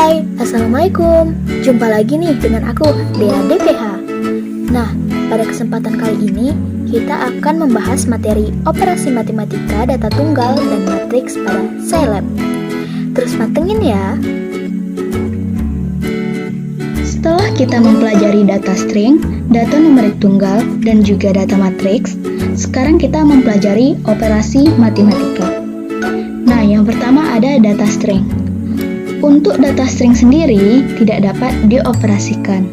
Hai, Assalamualaikum. Jumpa lagi nih dengan aku, Dea DPH. Nah, pada kesempatan kali ini, kita akan membahas materi operasi matematika data tunggal dan matriks pada Scilab. Terus pantengin ya. Setelah kita mempelajari data string, data numerik tunggal, dan juga data matriks, sekarang kita mempelajari operasi matematika. Nah, yang pertama ada data string. Untuk data string sendiri tidak dapat dioperasikan.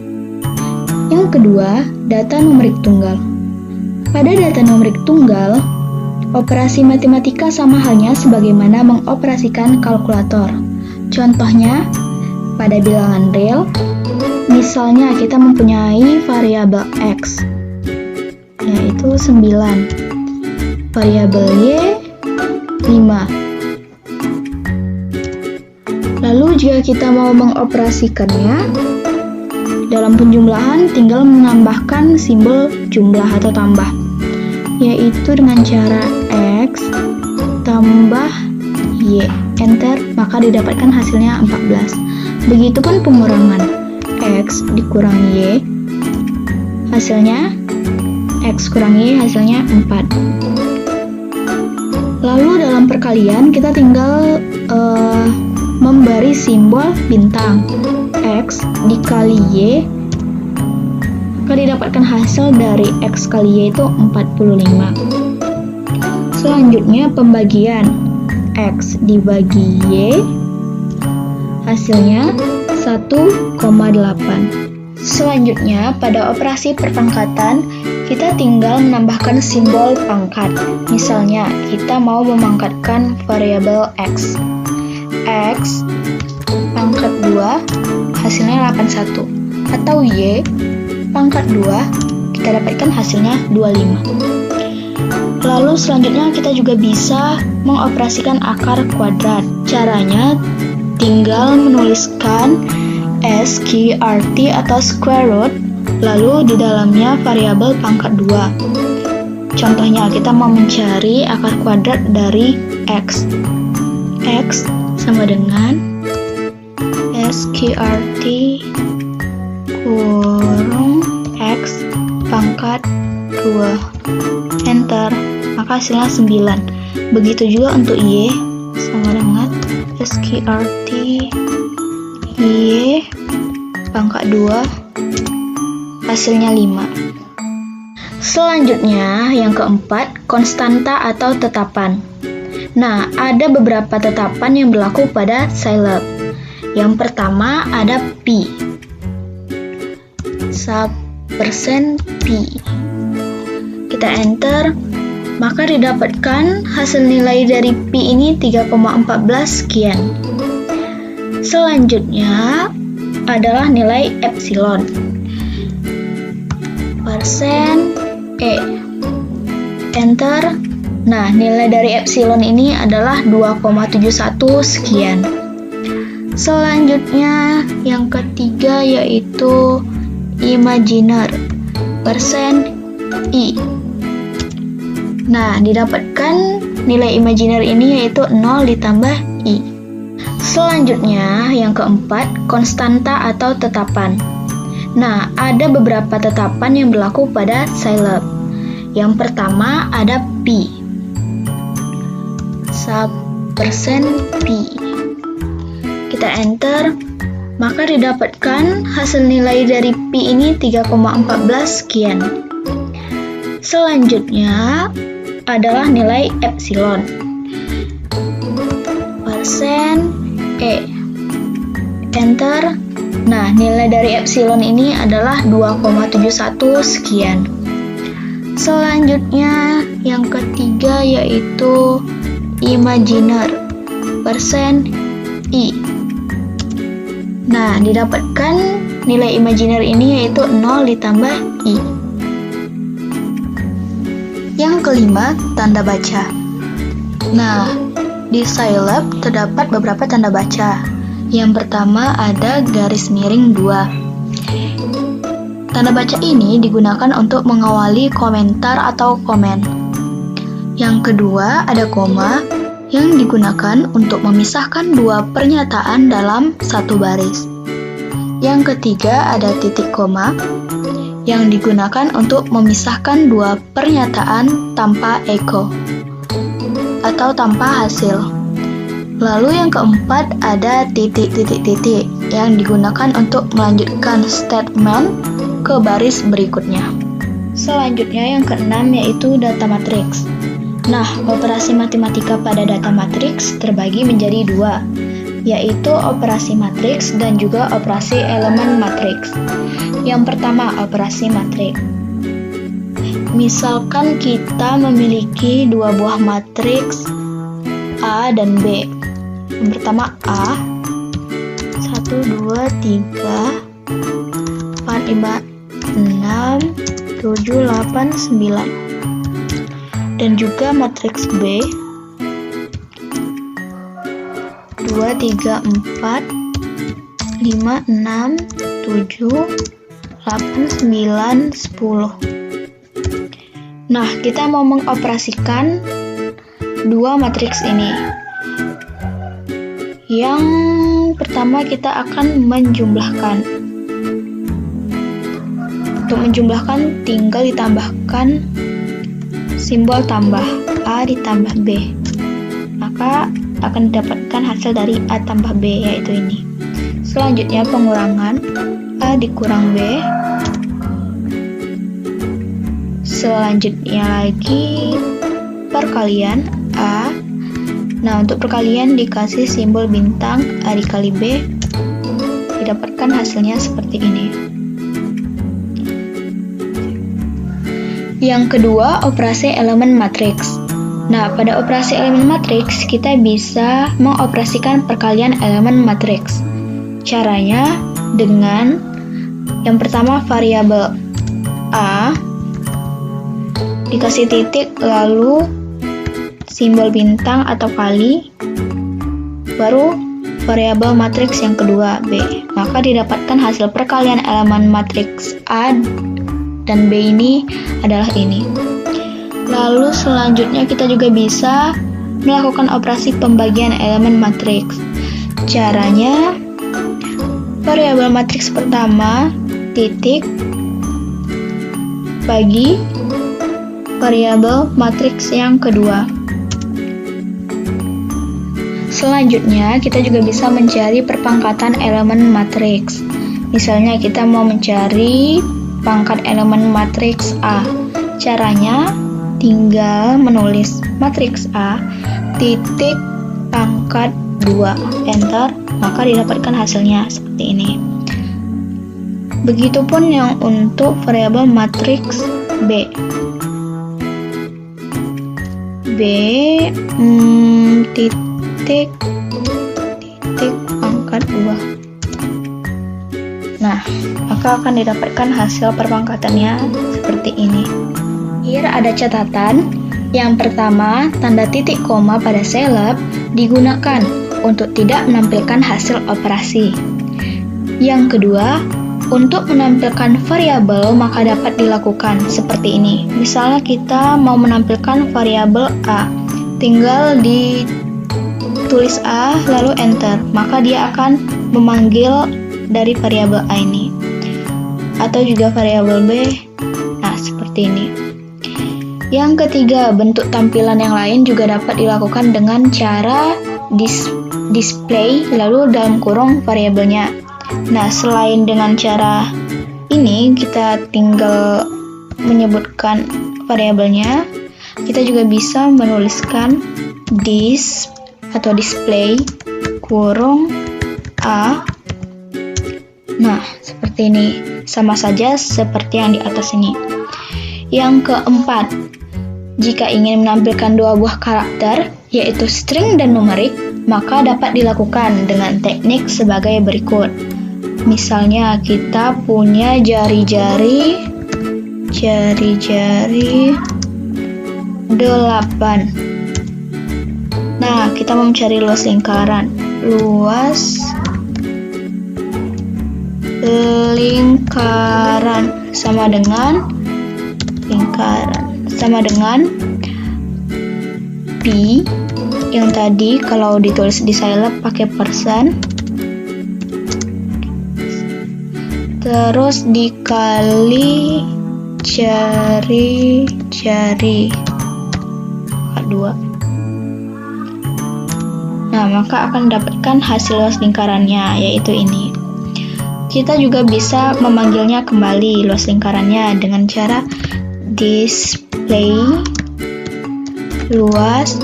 Yang kedua, data numerik tunggal. Pada data numerik tunggal, operasi matematika sama halnya sebagaimana mengoperasikan kalkulator. Contohnya, pada bilangan real, misalnya kita mempunyai variabel X, yaitu 9, variabel Y, 5. Lalu jika kita mau mengoperasikannya, dalam penjumlahan tinggal menambahkan simbol jumlah atau tambah, yaitu dengan cara X tambah Y, enter, maka didapatkan hasilnya 14. Begitupun pengurangan, X dikurang Y, hasilnya X kurang Y, hasilnya 4. Lalu dalam perkalian kita tinggal memberi simbol bintang X dikali Y, maka didapatkan hasil dari X kali Y itu 45. Selanjutnya pembagian X dibagi Y, hasilnya 1,8. Selanjutnya pada operasi perpangkatan kita tinggal menambahkan simbol pangkat. Misalnya kita mau memangkatkan variabel X pangkat 2 hasilnya 81, atau Y pangkat 2 kita dapatkan hasilnya 25. Lalu selanjutnya kita juga bisa mengoperasikan akar kuadrat. Caranya tinggal menuliskan sqrt atau square root, lalu di dalamnya variabel pangkat 2. Contohnya kita mau mencari akar kuadrat dari X sama dengan sqrt kurung X pangkat 2, enter, maka hasilnya 9. Begitu juga untuk Y, sama dengan sqrt Y pangkat 2, hasilnya 5. Selanjutnya yang keempat, konstanta atau tetapan. Nah, ada beberapa tetapan yang berlaku pada Scilab. Yang pertama ada pi, %P. Kita enter, maka didapatkan hasil nilai dari pi ini 3,14 sekian. Selanjutnya adalah nilai epsilon, %E. Enter. Nah, nilai dari epsilon ini adalah 2,71 sekian. Selanjutnya yang ketiga yaitu imajiner, %I. Nah, didapatkan nilai imajiner ini yaitu 0 ditambah I. Selanjutnya yang keempat, konstanta atau tetapan. Nah, ada beberapa tetapan yang berlaku pada Scilab. Yang pertama ada pi, %P. Kita enter, maka didapatkan hasil nilai dari pi ini 3,14 sekian. Selanjutnya adalah nilai epsilon, %E. Enter. Nah, nilai dari epsilon ini adalah 2,71 sekian. Selanjutnya yang ketiga yaitu imajiner, %I. Nah, didapatkan nilai imajiner ini yaitu 0 ditambah I. Yang kelima, tanda baca. Nah, di Scilab terdapat beberapa tanda baca. Yang pertama ada garis miring 2. Tanda baca ini digunakan untuk mengawali komentar atau komen. Yang kedua ada koma. yang digunakan untuk memisahkan dua pernyataan dalam satu baris. Yang ketiga ada titik koma, yang digunakan untuk memisahkan dua pernyataan tanpa echo atau tanpa hasil. Lalu yang keempat ada titik-titik-titik, yang digunakan untuk melanjutkan statement ke baris berikutnya. Selanjutnya yang keenam yaitu data matriks. Nah, operasi matematika pada data matriks terbagi menjadi dua, yaitu operasi matriks dan juga operasi elemen matriks. Yang pertama, operasi matriks. Misalkan kita memiliki dua buah matriks A dan B. Yang pertama A, 1, 2, 3, 4, 5, 6, 7, 8, 9. Dan juga matriks B 2, 3, 4, 5, 6, 7, 8, 9, 10. Nah, kita mau mengoperasikan dua matriks ini. Yang pertama kita akan menjumlahkan. Untuk menjumlahkan tinggal ditambahkan simbol tambah A ditambah B, maka akan didapatkan hasil dari A tambah B, yaitu ini. Selanjutnya pengurangan A dikurang B. Selanjutnya lagi perkalian A. Nah, untuk perkalian dikasih simbol bintang A dikali B, didapatkan hasilnya seperti ini. Yang kedua, operasi elemen matriks. Nah, pada operasi elemen matriks, kita bisa mengoperasikan perkalian elemen matriks. Caranya dengan yang pertama variabel A dikasih titik, lalu simbol bintang atau kali, baru variabel matriks yang kedua B. Maka didapatkan hasil perkalian elemen matriks A dan B ini adalah ini. Lalu selanjutnya kita juga bisa melakukan operasi pembagian elemen matriks. Caranya variabel matriks pertama titik bagi variabel matriks yang kedua. Selanjutnya kita juga bisa mencari perpangkatan elemen matriks. Misalnya kita mau mencari pangkat elemen matriks A. Caranya tinggal menulis matriks A titik pangkat 2, enter, maka didapatkan hasilnya seperti ini. Begitupun yang untuk variabel matriks B. B titik pangkat 2. Nah, maka akan didapatkan hasil perpangkatannya seperti ini. Here ada catatan. Yang pertama, tanda titik koma pada seleb digunakan untuk tidak menampilkan hasil operasi. Yang kedua, untuk menampilkan variabel maka dapat dilakukan seperti ini. Misalnya kita mau menampilkan variabel A, tinggal ditulis A lalu enter, maka dia akan memanggil dari variabel A ini, atau juga variabel B. Nah, seperti ini. Yang ketiga, bentuk tampilan yang lain juga dapat dilakukan dengan cara display lalu dalam kurung variabelnya. Nah, selain dengan cara ini kita tinggal menyebutkan variabelnya, kita juga bisa menuliskan dis atau display kurung A. Nah, seperti ini. Sama saja seperti yang di atas ini. Yang keempat, jika ingin menampilkan dua buah karakter, yaitu string dan numerik, maka dapat dilakukan dengan teknik sebagai berikut. Misalnya kita punya jari-jari 8. Nah, kita mau mencari luas lingkaran. Luas lingkaran sama dengan pi yang tadi kalau ditulis di Scilab pakai persen, terus dikali jari-jari dua. Nah, maka akan dapatkan hasil luas lingkarannya, yaitu ini. Kita juga bisa memanggilnya kembali luas lingkarannya dengan cara display luas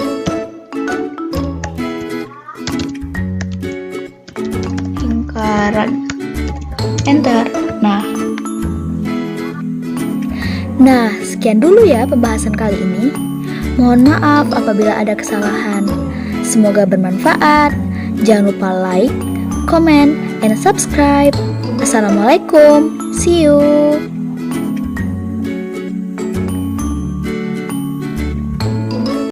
lingkaran. Enter. Nah, sekian dulu ya pembahasan kali ini. Mohon maaf apabila ada kesalahan. Semoga bermanfaat. Jangan lupa like, comment, and subscribe. Assalamualaikum. See you.